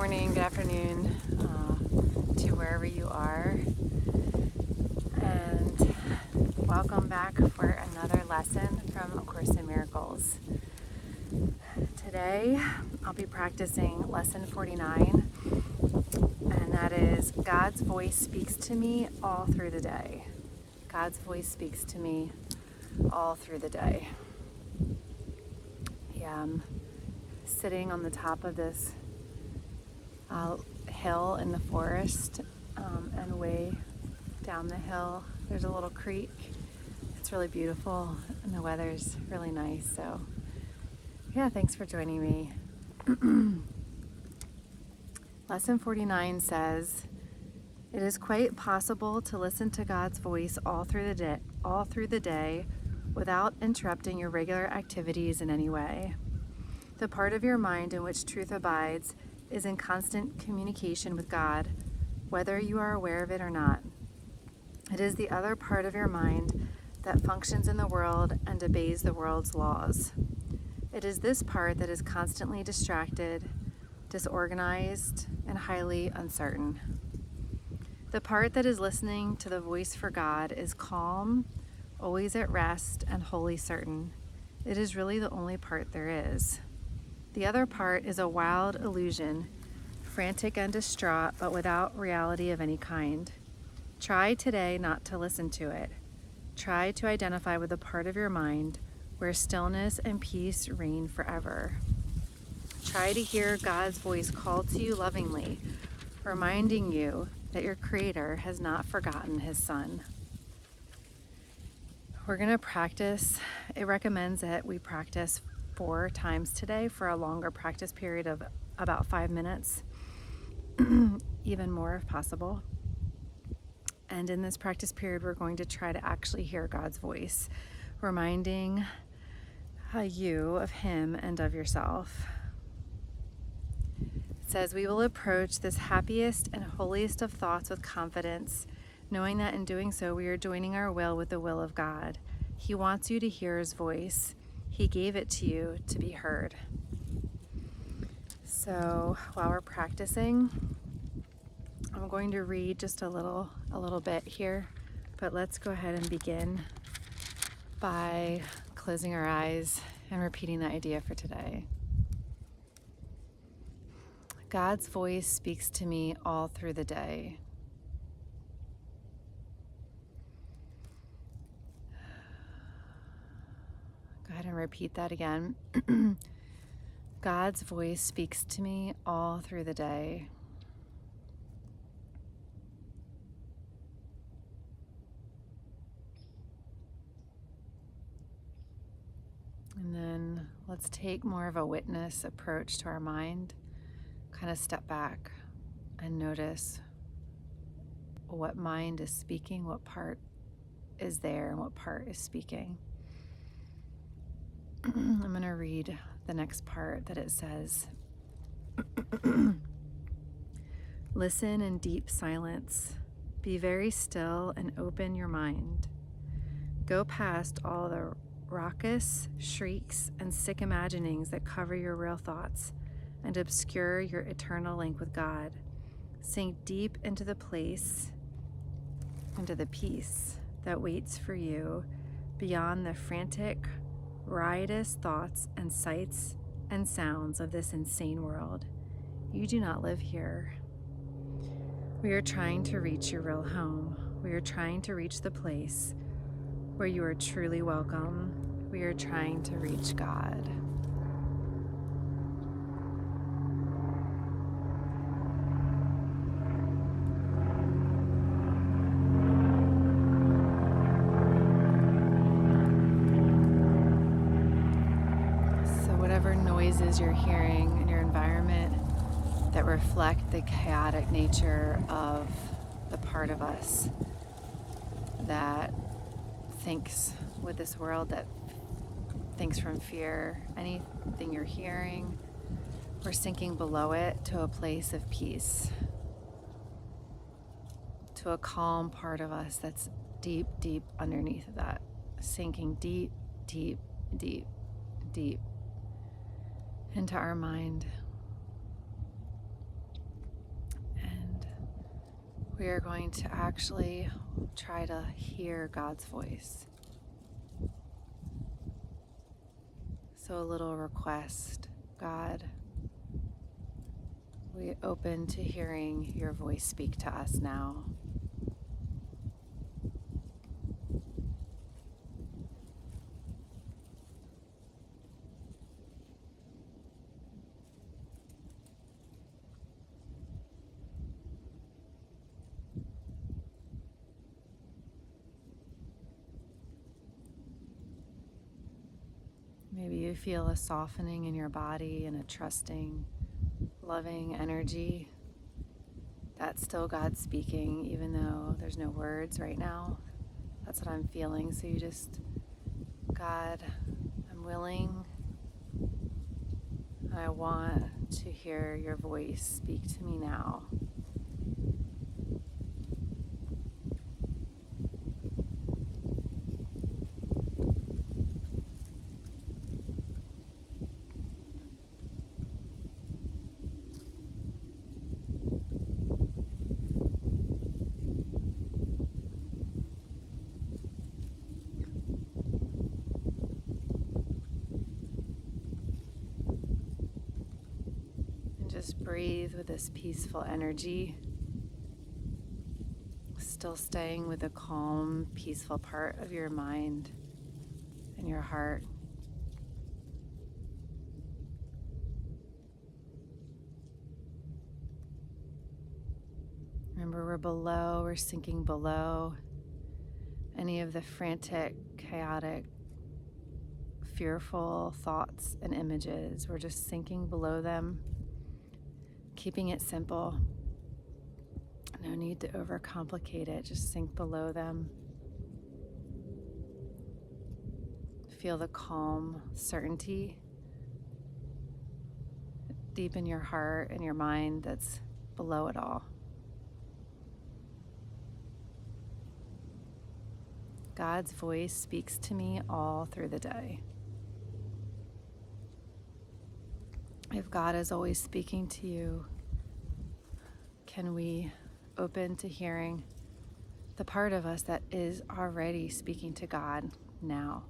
morning, good afternoon to wherever you are, and welcome back for another lesson from A Course in Miracles. Today I'll be practicing lesson 49, and that is God's voice speaks to me all through the day. God's voice speaks to me all through the day. I'm sitting on the top of this hill in the forest, and way down the hill there's a little creek. It's really beautiful and the weather's really nice, so thanks for joining me. Lesson 49 says, it is quite possible to listen to God's voice all through the day without interrupting your regular activities in any way. The part of your mind in which truth abides is in constant communication with God, whether you are aware of it or not. It is the other part of your mind that functions in the world and obeys the world's laws. It is this part that is constantly distracted, disorganized, and highly uncertain. The part that is listening to the voice for God is calm, always at rest, and wholly certain. It is really the only part there is. The other part is a wild illusion, frantic and distraught, but without reality of any kind. Try today not to listen to it. Try to identify with the part of your mind where stillness and peace reign forever. Try to hear God's voice call to you lovingly, reminding you that your Creator has not forgotten His Son. We're going to practice. It recommends that we practice 4 times today for a longer practice period of about 5 minutes, even more if possible. And in this practice period, we're going to try to actually hear God's voice, reminding you of Him and of yourself. It says, we will approach this happiest and holiest of thoughts with confidence, knowing that in doing so, we are joining our will with the will of God. He wants you to hear His voice. He gave it to you to be heard. So while we're practicing, I'm going to read just a little bit here, but let's go ahead and begin by closing our eyes and repeating the idea for today. God's voice speaks to me all through the day. Go ahead and repeat that again. God's voice speaks to me all through the day. And then let's take more of a witness approach to our mind. Kind of step back and notice what mind is speaking, what part is there, and what part is speaking. I'm going to read the next part that it says, listen in deep silence. Be very still and open your mind. Go past all the raucous shrieks and sick imaginings that cover your real thoughts and obscure your eternal link with God. Sink deep into the peace that waits for you beyond the frantic, riotous thoughts and sights and sounds of this insane world. You do not live here. We are trying to reach your real home. We are trying to reach the place where you are truly welcome. We are trying to reach God. Noises you're hearing in your environment that reflect the chaotic nature of the part of us that thinks with this world, that thinks from fear. Anything you're hearing, we're sinking below it to a place of peace, to a calm part of us that's deep, deep underneath of that, sinking deep, deep, deep, deep into our mind. we are going to actually try to hear God's voice. So a little request, God, we open to hearing your voice speak to us now. Maybe you feel a softening in your body and a trusting, loving energy. That's still God speaking, even though there's no words right now. That's what I'm feeling. So you just, God, I'm willing. I want to hear your voice speak to me now. And just breathe with this peaceful energy. Still staying with the calm, peaceful part of your mind and your heart. Remember, we're sinking below any of the frantic, chaotic, fearful thoughts and images. We're just sinking below them, keeping it simple. No need to overcomplicate it, just sink below them. Feel the calm certainty deep in your heart and your mind that's below it all. God's voice speaks to me all through the day. If God is always speaking to you, can we open to hearing the part of us that is already speaking to God now?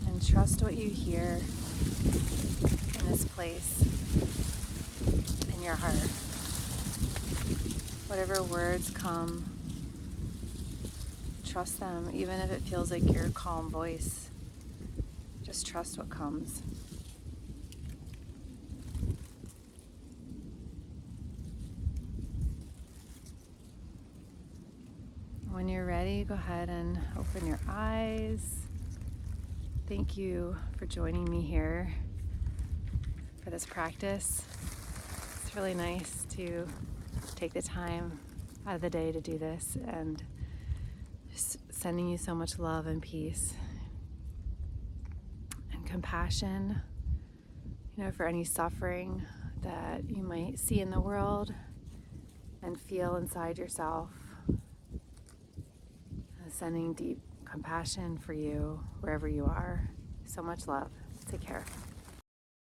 And trust what you hear in this place, in your heart. Whatever words come, trust them, even if it feels like your calm voice. Just trust what comes. When you're ready, go ahead and open your eyes. Thank you for joining me here for this practice. It's really nice to take the time out of the day to do this, and just sending you so much love and peace and compassion, for any suffering that you might see in the world and feel inside yourself. Sending deep compassion for you wherever you are. So much love. Take care.